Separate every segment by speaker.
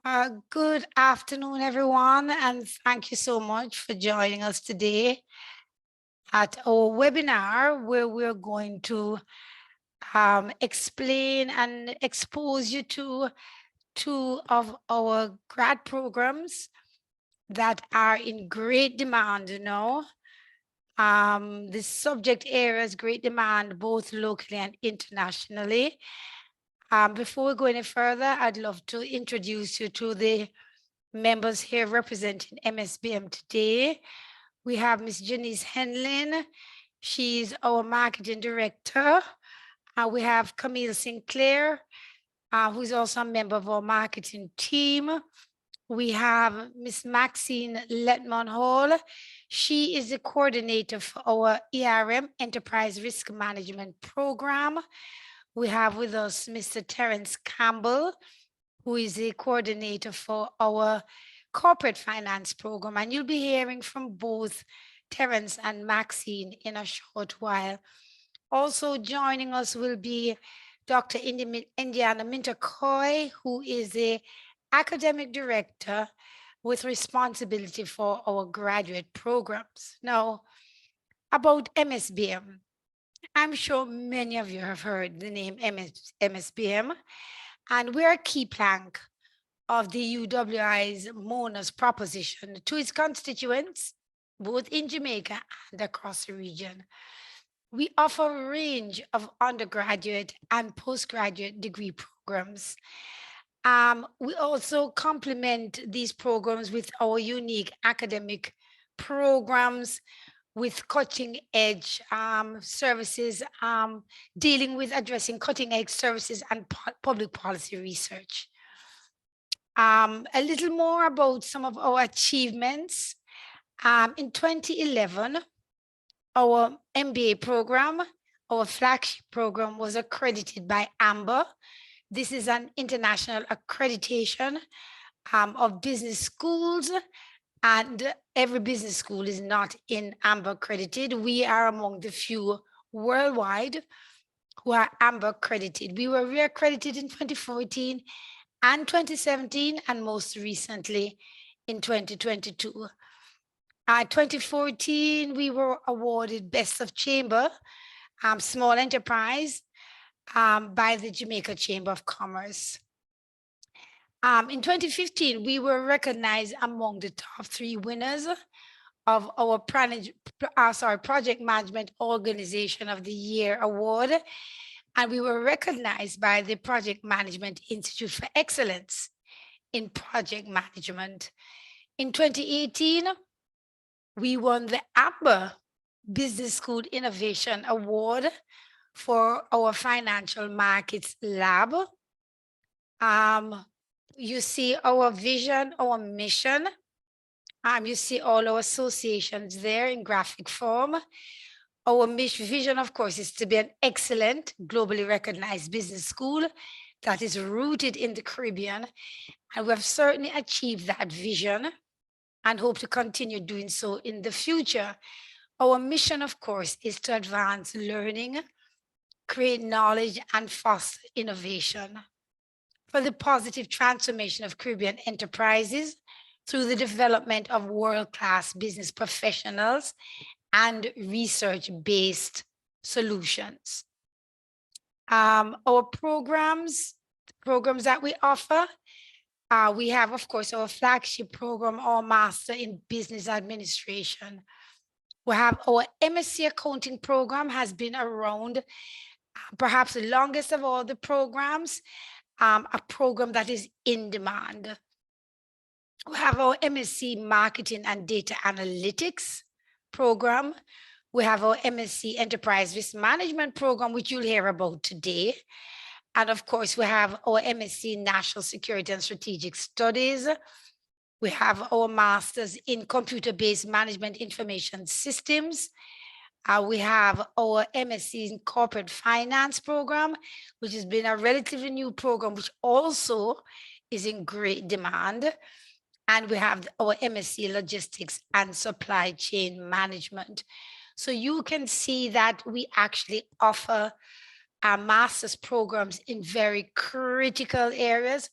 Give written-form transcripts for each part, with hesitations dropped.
Speaker 1: Good afternoon, everyone, and thank you so much for joining us today at our webinar where we're going to explain and expose you to two of our grad programs that are in great demand, the subject areas great demand both locally and internationally. Before we go any further, I'd love to introduce you to the members here representing MSBM today. We have Ms. Janice Henlin. She's our marketing director. We have Camille Sinclair, who's also a member of our marketing team. We have Ms. Maxine Letman Hall. She is the coordinator for our ERM Enterprise Risk Management Program. We have with us Mr. Terence Campbell, who is the coordinator for our corporate finance program. And you'll be hearing from both Terence and Maxine in a short while. Also joining us will be Dr. Indiana Minter-Coy, who is the academic director with responsibility for our graduate programs. Now, about MSBM, I'm sure many of you have heard the name MSBM, and we're a key plank of the UWI's MONA's proposition to its constituents, both in Jamaica and across the region. We offer a range of undergraduate and postgraduate degree programs. We also complement these programs with our unique academic programs with cutting edge services, dealing with addressing cutting edge services and public policy research. A little more about some of our achievements. In 2011, our MBA program, our flagship program, was accredited by AMBER. This is an international accreditation of business schools, and every business school is not in AMBER accredited. We are among the few worldwide who are AMBER accredited. We were re-accredited in 2014 and 2017, and most recently in 2022. 2014, we were awarded Best of Chamber, Small Enterprise, by the Jamaica Chamber of Commerce. In 2015, we were recognized among the top 3 winners of our Project Management Organization of the Year Award, and we were recognized by the Project Management Institute for Excellence in Project Management. In 2018, we won the AMBER Business School Innovation Award for our Financial Markets Lab. You see our vision, our mission. You see all our associations there in graphic form. Our vision, of course, is to be an excellent, globally recognized business school that is rooted in the Caribbean. And we have certainly achieved that vision and hope to continue doing so in the future. Our mission, of course, is to advance learning, create knowledge, and foster innovation for the positive transformation of Caribbean enterprises through the development of world-class business professionals and research-based solutions. Our programs that we offer, we have, of course, our flagship program, our Master in Business Administration. We have our MSc Accounting program, has been around perhaps the longest of all the programs, a program that is in demand. We have our MSc Marketing and Data Analytics program. We have our MSc Enterprise Risk Management program, which you'll hear about today. And of course, we have our MSc National Security and Strategic Studies. We have our Masters in Computer-Based Management Information Systems. We have our MSc in Corporate Finance program, which has been a relatively new program, which also is in great demand. And we have our MSc Logistics and Supply Chain Management. So you can see that we actually offer our master's programs in very critical areas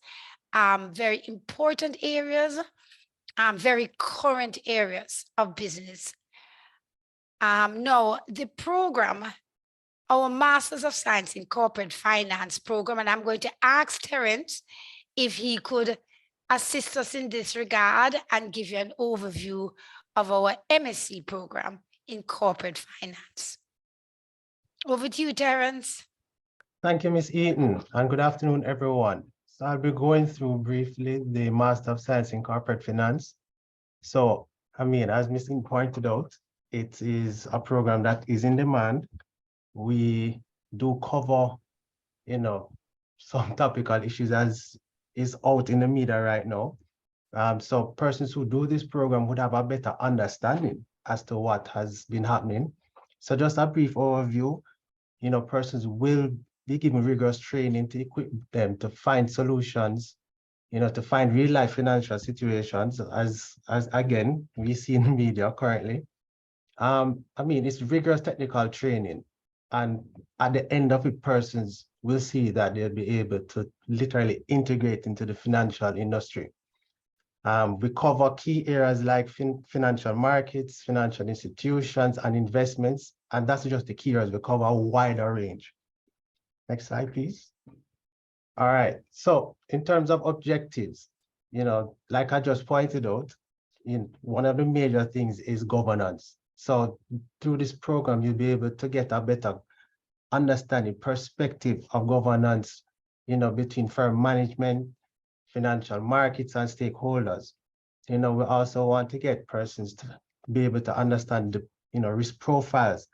Speaker 1: very important areas, very current areas of business. Now, the program, our Masters of Science in Corporate Finance program, and I'm going to ask Terence if he could assist us in this regard and give you an overview of our MSc program in corporate finance. Over to you, Terence.
Speaker 2: Thank you, Ms. Eaton, and good afternoon, everyone. So I'll be going through briefly the Master of Science in Corporate Finance. So, I mean, as Ms. Eaton pointed out, it is a program that is in demand. We do cover, some topical issues as is out in the media right now. So persons who do this program would have a better understanding as to what has been happening. So just a brief overview, persons will be given rigorous training to equip them to find solutions, to find real life financial situations as again, we see in the media currently. I mean, it's rigorous technical training. And at the end of it, persons will see that they'll be able to literally integrate into the financial industry. We cover key areas like financial markets, financial institutions, and investments. And that's just the key areas. We cover a wider range. Next slide, please. All right. So in terms of objectives, like I just pointed out, one of the major things is governance. So through this program, you'll be able to get a better understanding, perspective of governance, between firm management, financial markets, and stakeholders. We also want to get persons to be able to understand the, risk profiles,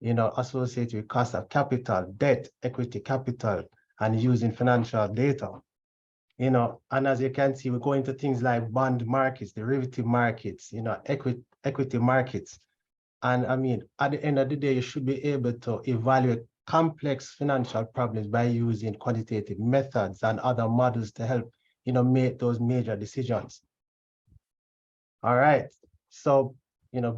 Speaker 2: associated with cost of capital, debt, equity capital, and using financial data. And as you can see, we go into things like bond markets, derivative markets, equity markets. And I mean, at the end of the day, you should be able to evaluate complex financial problems by using quantitative methods and other models to help, make those major decisions. All right. So,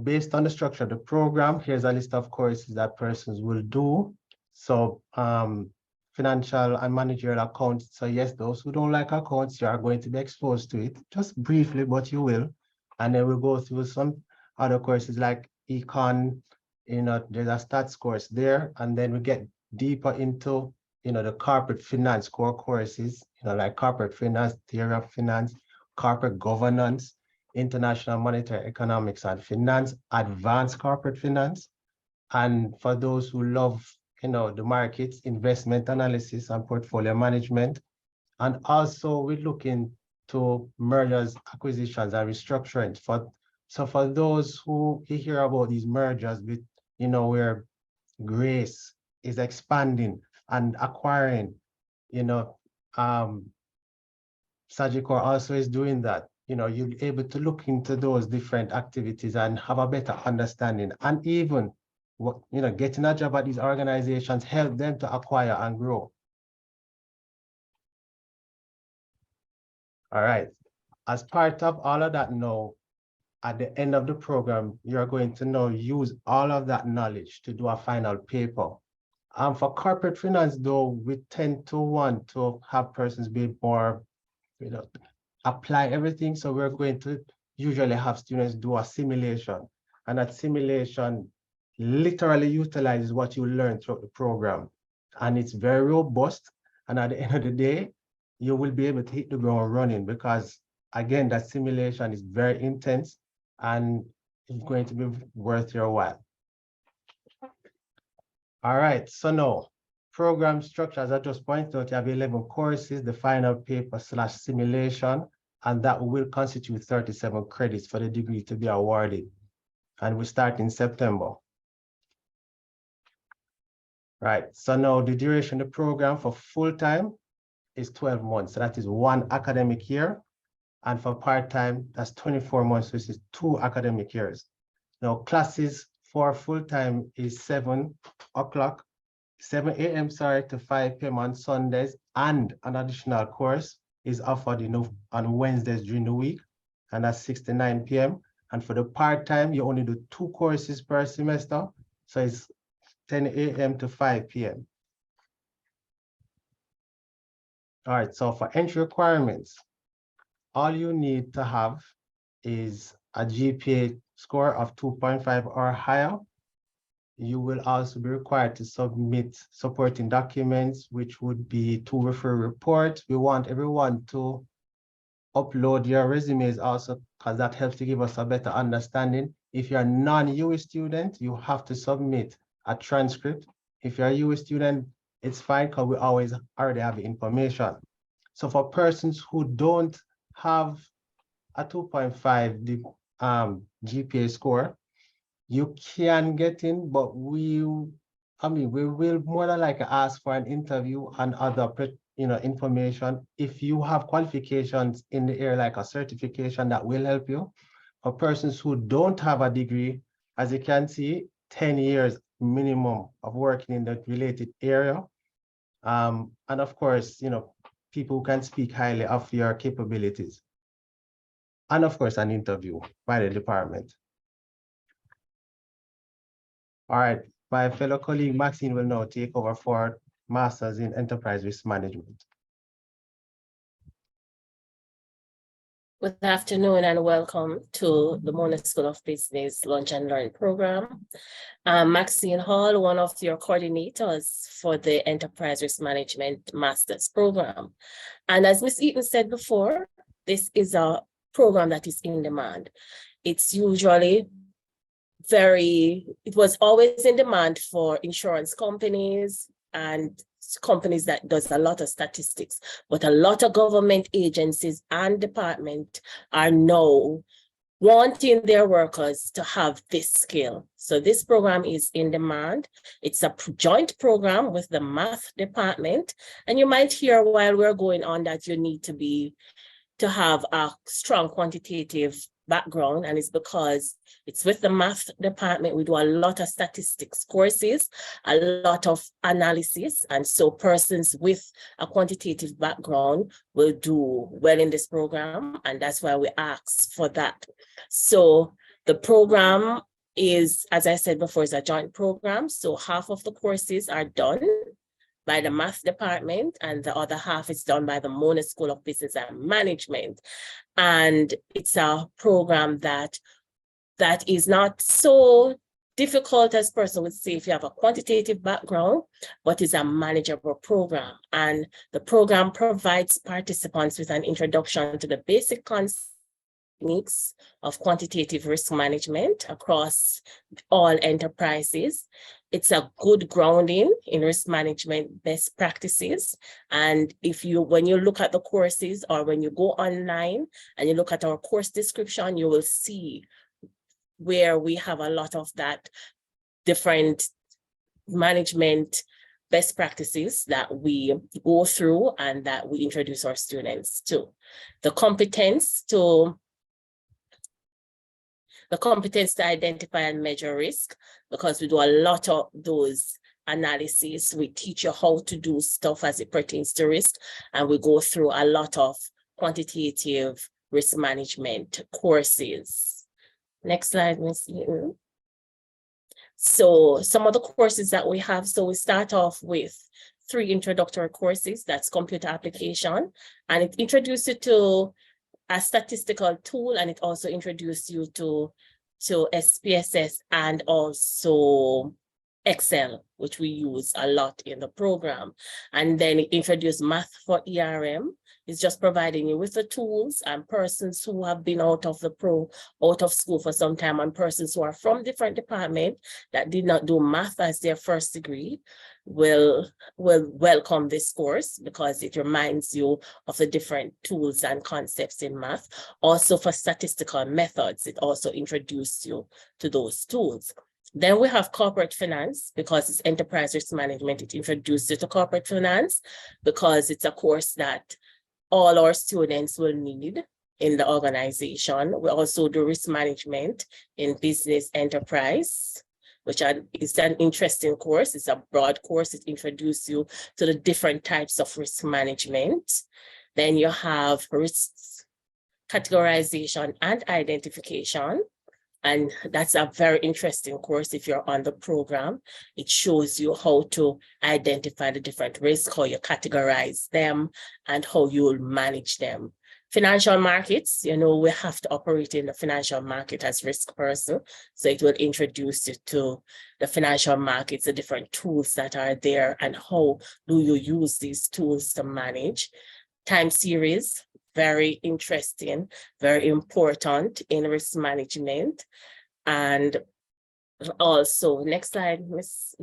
Speaker 2: based on the structure of the program, here's a list of courses that persons will do. So, financial and managerial accounts. So yes, those who don't like accounts, you are going to be exposed to it, just briefly, but you will. And then we'll go through some other courses like econ, there's a stats course there. And then we get deeper into, the corporate finance core courses, like corporate finance, theory of finance, corporate governance, international monetary economics and finance, advanced corporate finance. And for those who love, the markets, investment analysis and portfolio management. And also we look into mergers, acquisitions, and restructuring. So for those who hear about these mergers with, where Grace is expanding and acquiring, Sagicor also is doing that. You'll be able to look into those different activities and have a better understanding. And even, getting a job at these organizations help them to acquire and grow. All right. As part of all of that now, at the end of the program, you're going to now use all of that knowledge to do a final paper. For corporate finance, though, we tend to want to have persons be more, apply everything. So we're going to usually have students do a simulation. And that simulation literally utilizes what you learn throughout the program. And it's very robust. And at the end of the day, you will be able to hit the ground running because, again, that simulation is very intense and it's going to be worth your while. All right, so now, program structure, as I just pointed out, you have 11 courses, the final paper / simulation, and that will constitute 37 credits for the degree to be awarded. And we start in September. Right, so now the duration of the program for full-time is 12 months. So that is 1 academic year. And for part-time, that's 24 months, which is 2 academic years. Now classes for full-time is 7 a.m. to 5 p.m. on Sundays, and an additional course is offered on Wednesdays during the week, and that's 6 to 9 p.m. And for the part-time, you only do 2 courses per semester, so it's 10 a.m. to 5 p.m. All right, so for entry requirements, all you need to have is a GPA score of 2.5 or higher. You will also be required to submit supporting documents, which would be 2 referral reports. We want everyone to upload your resumes also, because that helps to give us a better understanding. If you're a non-US student, you have to submit a transcript. If you're a US student, it's fine because we always already have the information. So for persons who don't have a 2.5 GPA score, you can get in, but we will more than likely ask for an interview and other information. If you have qualifications in the area, like a certification, that will help you. For persons who don't have a degree, as you can see, 10 years minimum of working in the related area. And of course, people who can speak highly of your capabilities. And of course, an interview by the department. All right, my fellow colleague Maxine will now take over for Masters in Enterprise Risk Management.
Speaker 3: Good afternoon and welcome to the Mona School of Business Lunch and Learn program. I'm Maxine Hall, one of your coordinators for the Enterprise Risk Management Masters program. And as Ms. Eaton said before, this is a program that is in demand. It's usually it was always in demand for insurance companies and companies that does a lot of statistics, but a lot of government agencies and departments are now wanting their workers to have this skill. So this program is in demand. It's a joint program with the math department. And you might hear while we're going on that you need to have a strong quantitative background, and it's because it's with the math department. We do a lot of statistics courses, a lot of analysis, and so persons with a quantitative background will do well in this program, and that's why we ask for that. So the program is, as I said before, is a joint program, so half of the courses are done by the math department, and the other half is done by the Mona School of Business and Management. And it's a program that is not so difficult as person would say if you have a quantitative background, but is a manageable program. And the program provides participants with an introduction to the basic techniques of quantitative risk management across all enterprises. It's a good grounding in risk management best practices. And when you look at the courses or when you go online and you look at our course description, you will see where we have a lot of that different management best practices that we go through and that we introduce our students to. The competence to identify and measure risk, because we do a lot of those analyses. We teach you how to do stuff as it pertains to risk, and we go through a lot of quantitative risk management courses. Next slide, Ms. Eaton. So some of the courses that we have, so we start off with 3 introductory courses. That's computer application, and it introduces you to a statistical tool, and it also introduces you to SPSS and also Excel, which we use a lot in the program. And then it introduced math for ERM. It's just providing you with the tools, and persons who have been out of school for some time, and persons who are from different departments that did not do math as their first degree will welcome this course, because it reminds you of the different tools and concepts in math. Also for statistical methods, it also introduced you to those tools. Then we have corporate finance, because it's enterprise risk management. It introduced you to corporate finance because it's a course that all our students will need in the organization. We also do risk management in business enterprise, which is an interesting course. It's a broad course. It introduces you to the different types of risk management. Then you have risks categorization and identification. And that's a very interesting course if you're on the program. It shows you how to identify the different risks, how you categorize them, and how you'll manage them. Financial markets, you know, we have to operate in the financial market as risk person. So it will introduce you to the financial markets, the different tools that are there, and how do you use these tools to manage. Time series, very interesting, very important in risk management. And also, next slide, Miss.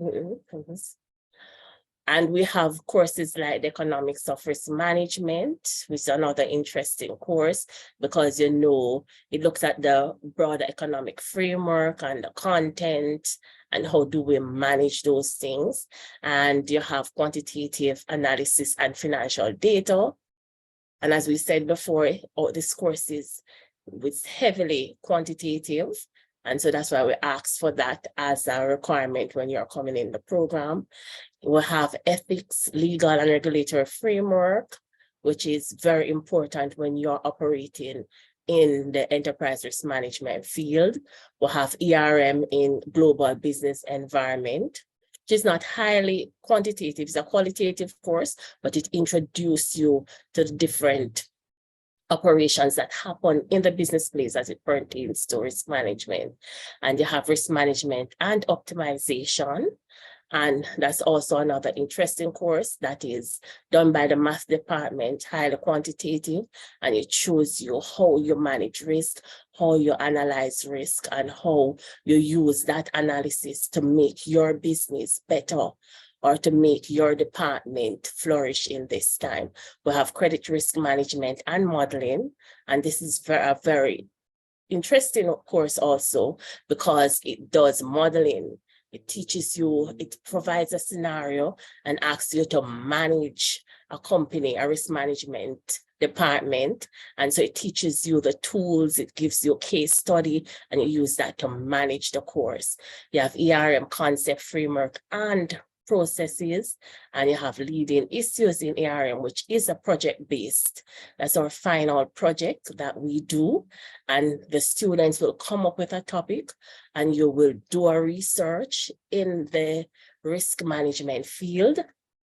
Speaker 3: And we have courses like the economics of risk management, which is another interesting course because, you know, it looks at the broader economic framework and the content and how do we manage those things. And you have quantitative analysis and financial data. And as we said before, this course is heavily quantitative. And so that's why we ask for that as a requirement when you're coming in the program. We'll have ethics, legal and regulatory framework, which is very important when you're operating in the enterprise risk management field. We'll have ERM in global business environment, which is not highly quantitative, it's a qualitative course, but it introduces you to the different operations that happen in the business place as it pertains to risk management. And you have risk management and optimization. And that's also another interesting course that is done by the math department, highly quantitative, and it shows you how you manage risk, how you analyze risk, and how you use that analysis to make your business better or to make your department flourish in this time. We have credit risk management and modeling, and this is a very interesting course also because it does modeling. It teaches you, it provides a scenario and asks you to manage a company, a risk management department. And so it teaches you the tools, it gives you a case study, and you use that to manage the course. You have ERM concept framework and processes, and you have leading issues in ARM, which is a project-based. That's our final project that we do, and the students will come up with a topic, and you will do a research in the risk management field,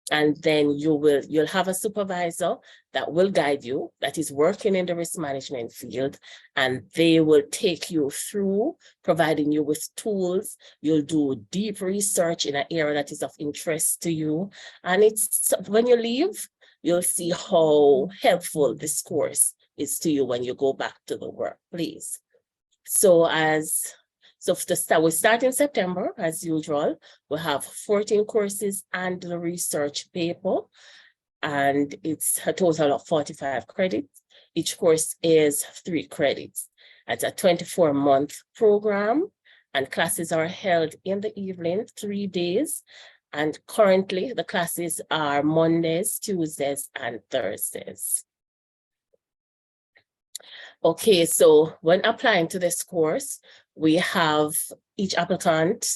Speaker 3: and then you'll have a supervisor that will guide you, that is working in the risk management field, and they will take you through, providing you with tools. You'll do deep research in an area that is of interest to you. And it's when you leave, you'll see how helpful this course is to you when you go back to the workplace. So we start in September, as usual. We'll have 14 courses and the research paper, and it's a total of 45 credits. Each course is 3 credits. It's a 24-month program, and classes are held in the evening, 3 days. And currently, the classes are Mondays, Tuesdays, and Thursdays. Okay, so when applying to this course, we have each applicant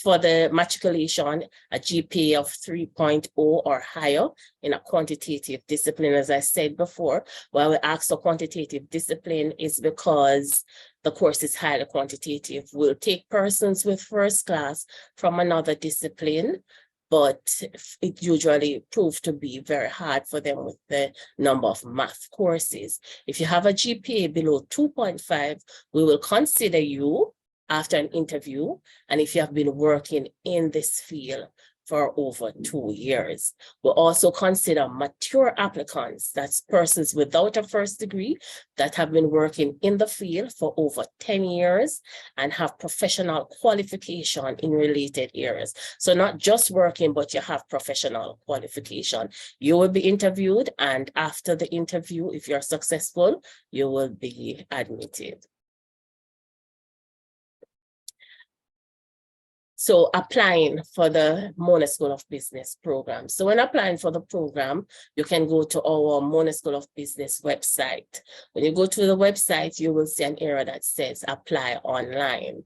Speaker 3: for the matriculation a GPA of 3.0 or higher in a quantitative discipline. As I said before, why we ask for quantitative discipline is because the course is highly quantitative. We'll take persons with first class from another discipline, but it usually proves to be very hard for them with the number of math courses. If you have a GPA below 2.5, we will consider you after an interview, and if you have been working in this field for over 2 years. We'll also consider mature applicants, that's persons without a first degree that have been working in the field for over 10 years and have professional qualification in related areas. So not just working, but you have professional qualification. You will be interviewed, and after the interview, if you're successful, you will be admitted. So applying for the Mona School of Business program. So when applying for the program, you can go to our Mona School of Business website. When you go to the website, you will see an area that says apply online.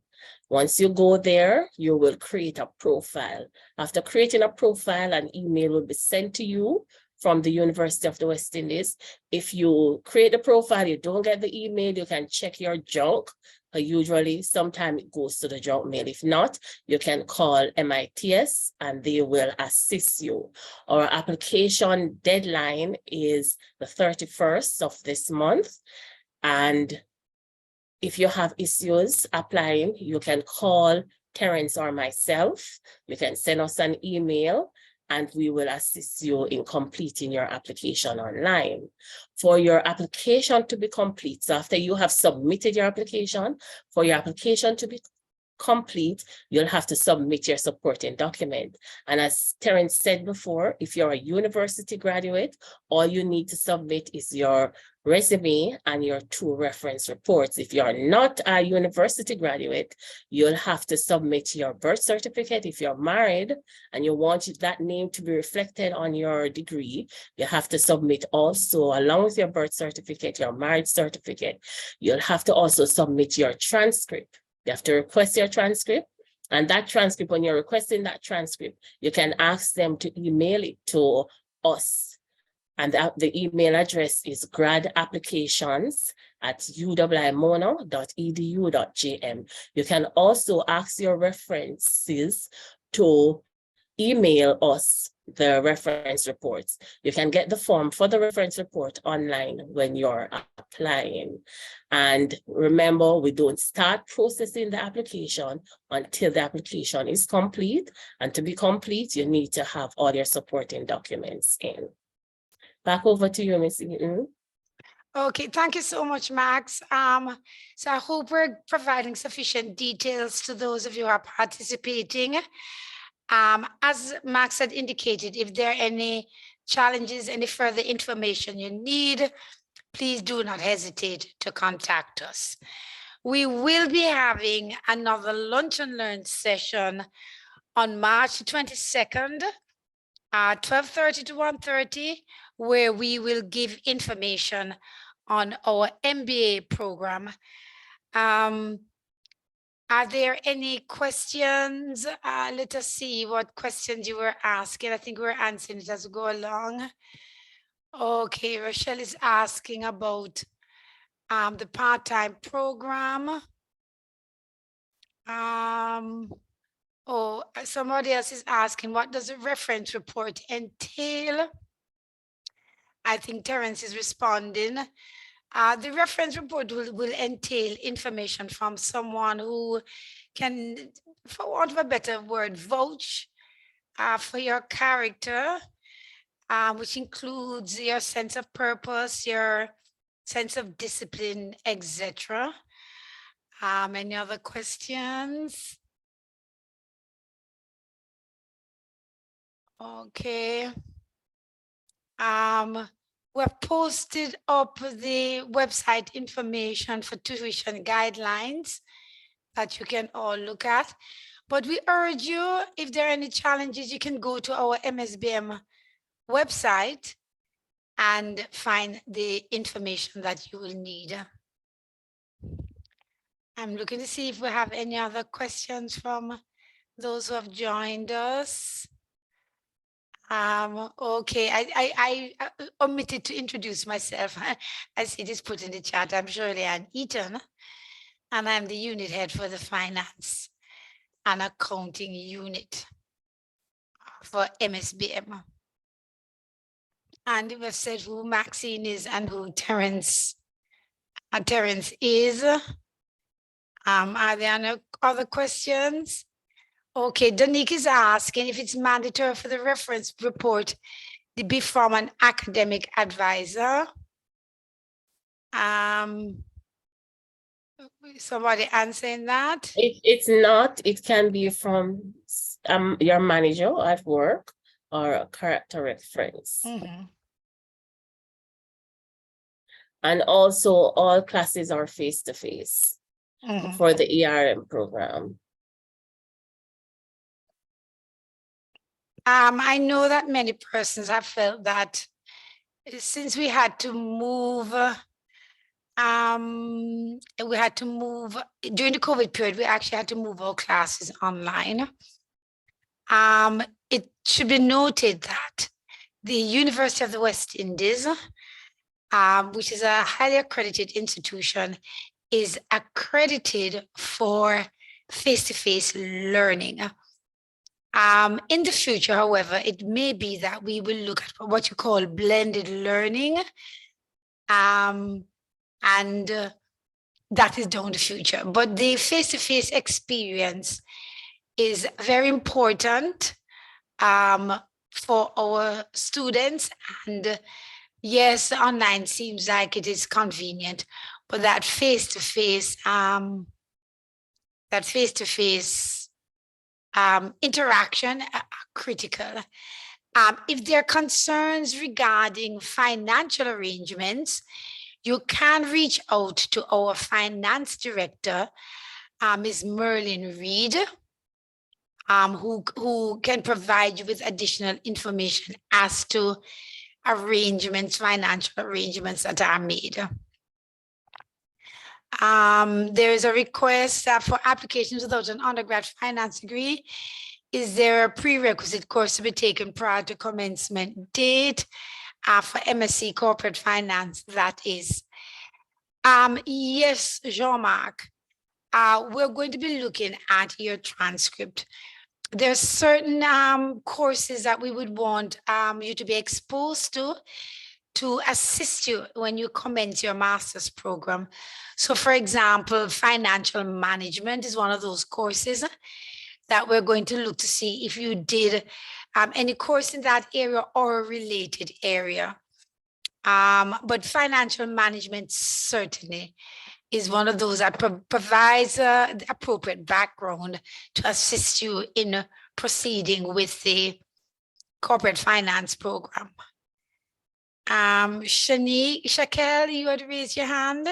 Speaker 3: Once you go there, you will create a profile. After creating a profile, an email will be sent to you from the University of the West Indies. If you create a profile, you don't get the email, you can check your junk, Usually, sometimes it goes to the junk mail. If not, you can call MITS and they will assist you. Our application deadline is the 31st of this month. And if you have issues applying, you can call Terence or myself. You can send us an email and we will assist you in completing your application online. For your application to be complete, so after you have submitted your application, for your application to be complete, you'll have to submit your supporting document. And as Terence said before, if you're a university graduate, all you need to submit is your resume and your 2 reference reports. If you're not a university graduate, you'll have to submit your birth certificate. If you're married and you want that name to be reflected on your degree, you have to submit also, along with your birth certificate, your marriage certificate. You'll have to also submit your transcript. You have to request your transcript, and that transcript, when you're requesting that transcript, you can ask them to email it to us. And the email address is gradapplications@uwimono.edu.gm. You can also ask your references to email us the reference reports. You can get the form for the reference report online when you're applying. And remember, we don't start processing the application until the application is complete. And to be complete, you need to have all your supporting documents in. Back over to you, Ms. Eaton.
Speaker 1: Okay, thank you so much, Max. So I hope we're providing sufficient details to those of you who are participating. As Max had indicated, if there are any challenges, any further information you need, please do not hesitate to contact us. We will be having another Lunch and Learn session on March 22nd, 12:30 to 1:30, where we will give information on our MBA program. Are there any questions? Let us see what questions you were asking. I think we're answering it as we go along. Okay, Rochelle is asking about the part-time program. Somebody else is asking, what does a reference report entail? I think Terence is responding. The reference report will entail information from someone who can, for want of a better word, vouch for your character, which includes your sense of purpose, your sense of discipline, etc. Any other questions? Okay. We have posted up the website information for tuition guidelines that you can all look at. But we urge you, if there are any challenges, you can go to our MSBM website and find the information that you will need. I'm looking to see if we have any other questions from those who have joined us. Okay, I omitted to introduce myself. I see this put in the chat. I'm Shirley Ann Eaton, and I'm the unit head for the finance and accounting unit for MSBM. And we've said who Maxine is and who Terence is. Are there any other questions? Okay, Donique is asking if it's mandatory for the reference report to be from an academic advisor. Somebody answering that?
Speaker 3: It's not. It can be from your manager at work or a character reference.
Speaker 1: Mm-hmm.
Speaker 3: And also all classes are face-to-face for the ERM program.
Speaker 1: I know that many persons have felt that since we had to move, during the COVID period, we actually had to move our classes online. It should be noted that the University of the West Indies, which is a highly accredited institution is accredited for face-to-face learning. In the future, however, it may be that we will look at what you call blended learning, and that is down the future. But the face-to-face experience is very important for our students. And yes, online seems like it is convenient, but that face-to-face interaction are critical. If there are concerns regarding financial arrangements, you can reach out to our finance director, Ms. Merlin Reed, who can provide you with additional information as to arrangements, financial arrangements that are made. There is a request for applications without an undergrad finance degree. Is there a prerequisite course to be taken prior to commencement date for MSc Corporate Finance? That is. Yes, Jean-Marc, we're going to be looking at your transcript. There's certain courses that we would want you to be exposed to assist you when you commence your master's program. So for example, financial management is one of those courses that we're going to look to see if you did any course in that area or a related area. But financial management certainly is one of those that provides the appropriate background to assist you in proceeding with the corporate finance program. Shakel, you had raised your hand.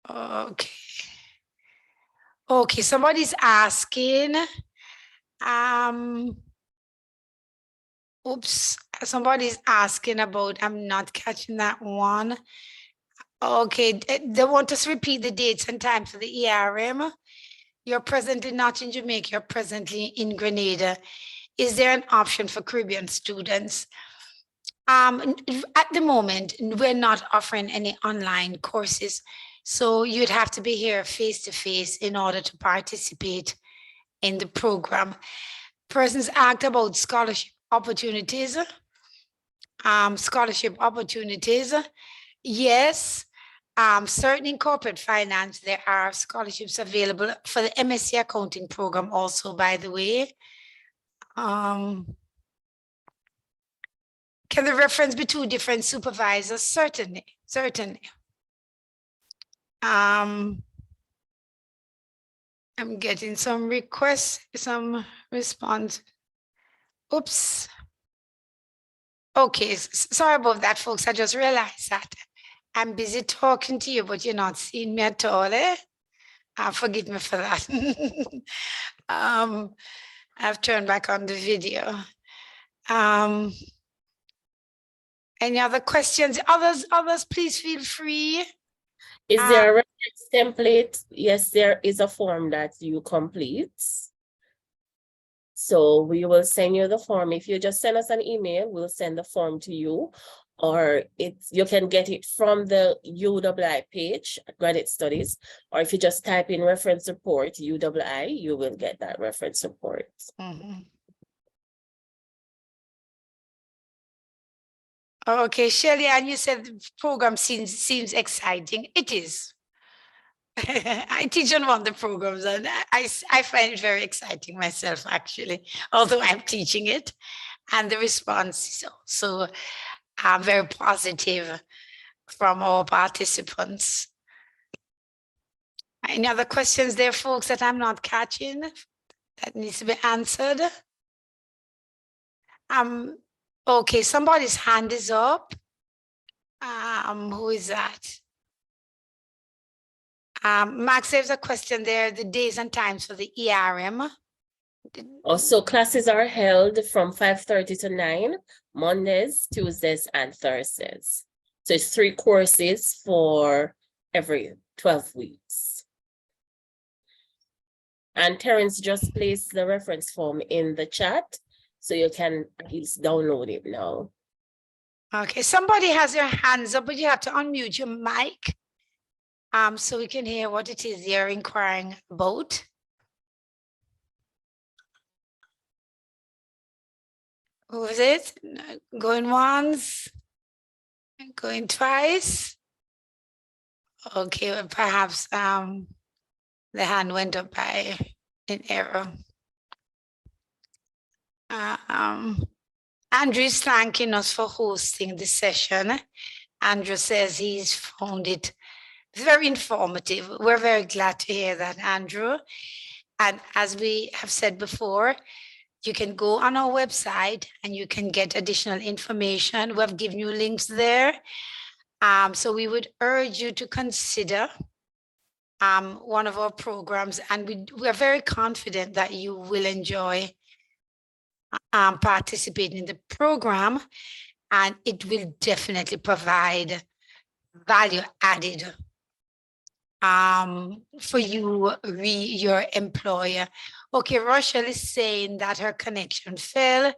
Speaker 1: Okay. Okay, somebody's asking. Oops, somebody's asking about, I'm not catching that one. Okay, they want us to repeat the dates and times for the ERM. You're presently not in Jamaica, you're presently in Grenada. Is there an option for Caribbean students? At the moment, we're not offering any online courses. So you'd have to be here face-to-face in order to participate in the program. Persons asked about scholarship opportunities. Yes, certainly in corporate finance, there are scholarships available for the MSc accounting program also, by the way. Can the reference be two different supervisors? Certainly, certainly. I'm getting some requests, some response. Oops. Okay, sorry about that, folks. I just realized that I'm busy talking to you, but you're not seeing me at all, eh? Forgive me for that. I've turned back on the video. Any other questions? Others, please feel free.
Speaker 3: Is there a reference template? Yes, there is a form that you complete. So we will send you the form. If you just send us an email, we'll send the form to you. Or you can get it from the UII page, Graduate Studies. Or if you just type in reference report, UII, you will get that reference report.
Speaker 1: Mm-hmm. Okay, Shirley, and you said the program seems exciting. It is. I teach on one of the programs and I find it very exciting myself, actually, although I'm teaching it. And the response is also very positive from all participants. Any other questions there, folks, that I'm not catching that needs to be answered? Okay, somebody's hand is up. Who is that? Max, there's a question there, the days and times for the ERM.
Speaker 3: Also, classes are held from 5:30 to 9, Mondays, Tuesdays, and Thursdays. So it's 3 courses for every 12 weeks. And Terence just placed the reference form in the chat, so you can at least download it now.
Speaker 1: Okay, somebody has their hands up, but you have to unmute your mic so we can hear what it is you're inquiring about. Who is it? Going once, going twice. Okay, well, perhaps the hand went up by an error. Andrew is thanking us for hosting the session. Andrew says he's found it very informative. We're very glad to hear that, Andrew. And as we have said before, you can go on our website and you can get additional information. We have given you links there. So we would urge you to consider one of our programs, and we're very confident that you will enjoy participating in the program, and it will definitely provide value added for you, your employer. Okay, Rochelle is saying that her connection fell.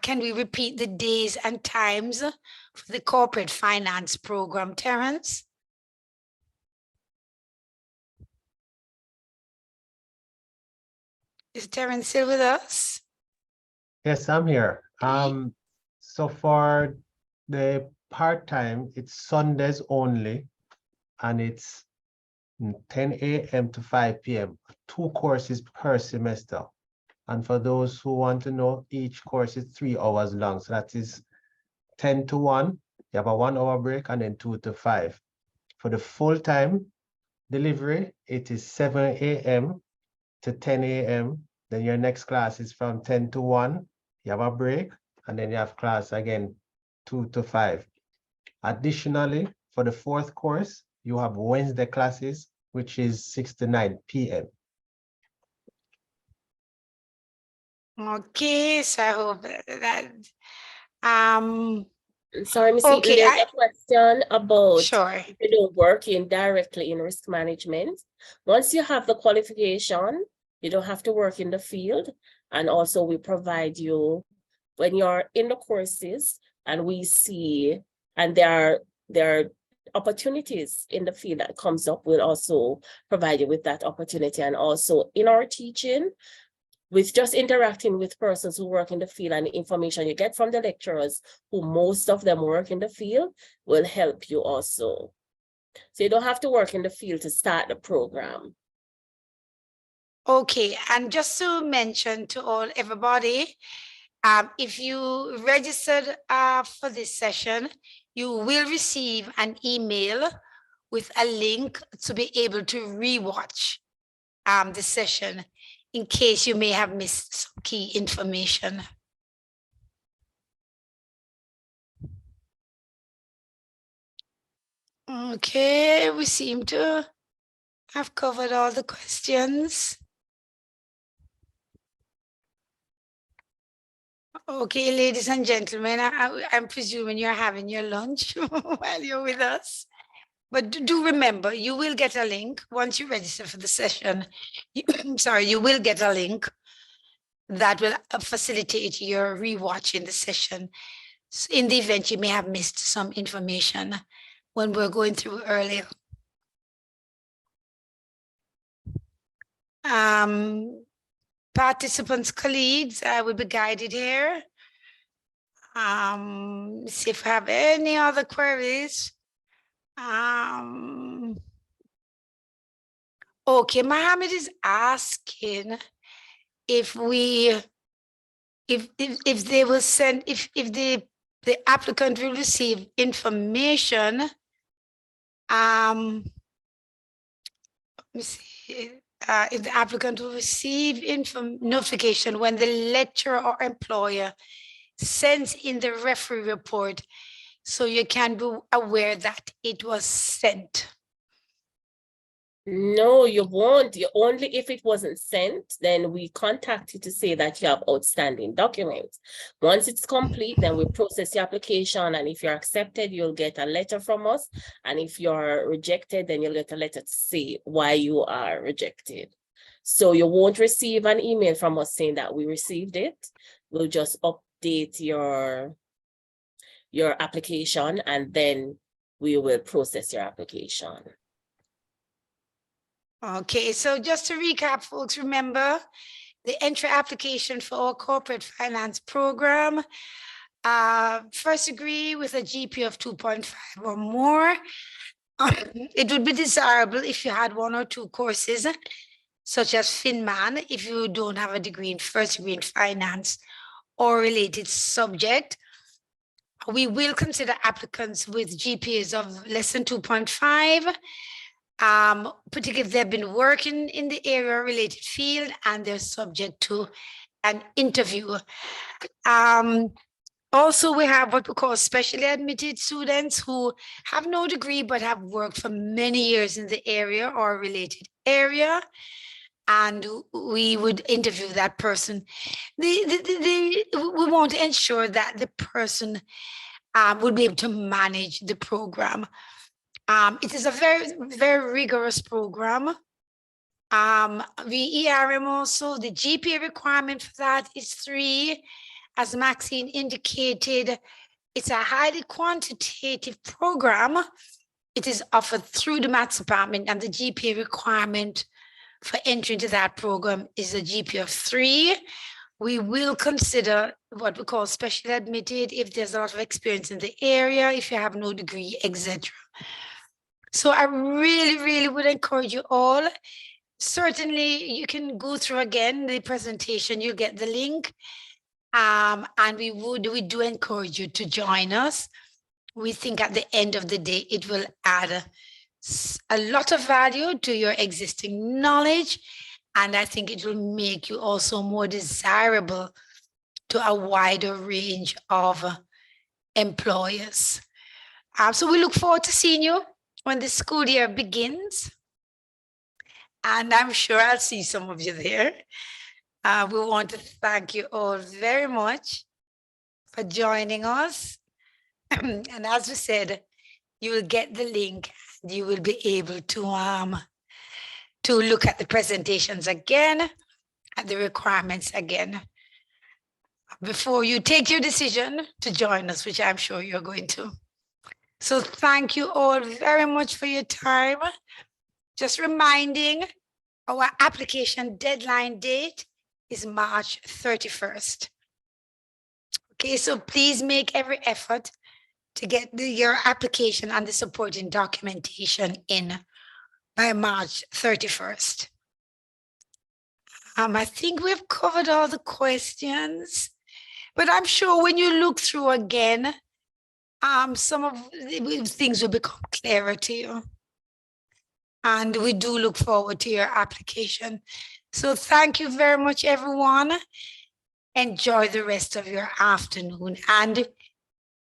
Speaker 1: Can we repeat the days and times for the corporate finance program, Terence? Is Terence still with us?
Speaker 2: Yes, I'm here. So for the part-time, it's Sundays only, and it's 10 a.m. to 5 p.m., 2 courses per semester. And for those who want to know, each course is 3 hours long. So that is 10 to 1. You have a 1 hour break, and then 2 to 5. For the full-time delivery, it is 7 a.m. to 10 a.m. Then your next class is from 10 to 1. You have a break, and then you have class again 2 to 5. Additionally, for the 4th course, you have Wednesday classes, which is 6 to 9 p.m.
Speaker 1: Okay, so I hope that
Speaker 3: Sorry, Miss
Speaker 1: okay,
Speaker 3: Eaton, there's a question about
Speaker 1: sure.
Speaker 3: if you don't work in directly in risk management. Once you have the qualification, you don't have to work in the field. And also we provide you when you're in the courses, and we see, and there are opportunities in the field that comes up, we'll also provide you with that opportunity. And also in our teaching, with just interacting with persons who work in the field, and the information you get from the lecturers, who most of them work in the field, will help you also. So you don't have to work in the field to start the program.
Speaker 1: Okay, and just to mention to everybody, if you registered for this session, you will receive an email with a link to be able to rewatch the session in case you may have missed some key information. Okay, we seem to have covered all the questions. Okay, ladies and gentlemen, I'm presuming you're having your lunch while you're with us. But do remember, you will get a link once you register for the session. Sorry, you will get a link that will facilitate your rewatching the session. So in the event you may have missed some information when we're going through earlier. Participants, colleagues, I will be guided here. See if I have any other queries. Okay, Mohammed is asking if they will send, if the applicant will receive information. Let me see. If the applicant will receive notification when the lecturer or employer sends in the referee report, so you can be aware that it was sent.
Speaker 3: No, you won't. Only if it wasn't sent, then we contact you to say that you have outstanding documents. Once it's complete, then we process your application, and if you're accepted, you'll get a letter from us. And if you're rejected, then you'll get a letter to say why you are rejected. So you won't receive an email from us saying that we received it. We'll just update your your application, and then we will process your application.
Speaker 1: Okay, so just to recap, folks, remember the entry application for our corporate finance program. First degree with a GPA of 2.5 or more. It would be desirable if you had one or two courses, such as FinMan, if you don't have a degree in first degree in finance or related subject. We will consider applicants with GPAs of less than 2.5, particularly if they've been working in the area related field and they're subject to an interview. Also, we have what we call specially admitted students who have no degree but have worked for many years in the area or related area, and we would interview that person. We want to ensure that the person would be able to manage the program. It is a very, very rigorous program. The ERM also, the GPA requirement for that is 3. As Maxine indicated, it's a highly quantitative program. It is offered through the maths department, and the GPA requirement for entry into that program is a GPA of 3. We will consider what we call special admitted if there's a lot of experience in the area, if you have no degree, etc. So I really, really would encourage you all. Certainly, you can go through again the presentation, you get the link. And we do encourage you to join us. We think at the end of the day, it will add a lot of value to your existing knowledge. And I think it will make you also more desirable to a wider range of employers. So we look forward to seeing you when the school year begins. And I'm sure I'll see some of you there. We want to thank you all very much for joining us. And as we said, you will get the link. You will be able to look at the presentations again, at the requirements again, before you take your decision to join us, which I'm sure you're going to. So thank you all very much for your time. Just reminding, our application deadline date is March 31st. Okay, so please make every effort to get your application and the supporting documentation in by March 31st. I think we've covered all the questions, but I'm sure when you look through again, some of the things will become clearer to you. And we do look forward to your application. So thank you very much, everyone. Enjoy the rest of your afternoon. And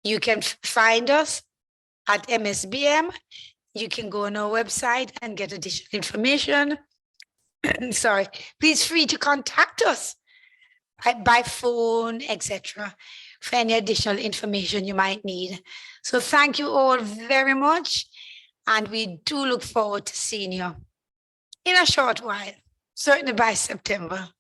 Speaker 1: you can find us at MSBM. You can go on our website and get additional information. Sorry, please free to contact us by phone, etc., for any additional information you might need. So thank you all very much. And we do look forward to seeing you in a short while, certainly by September.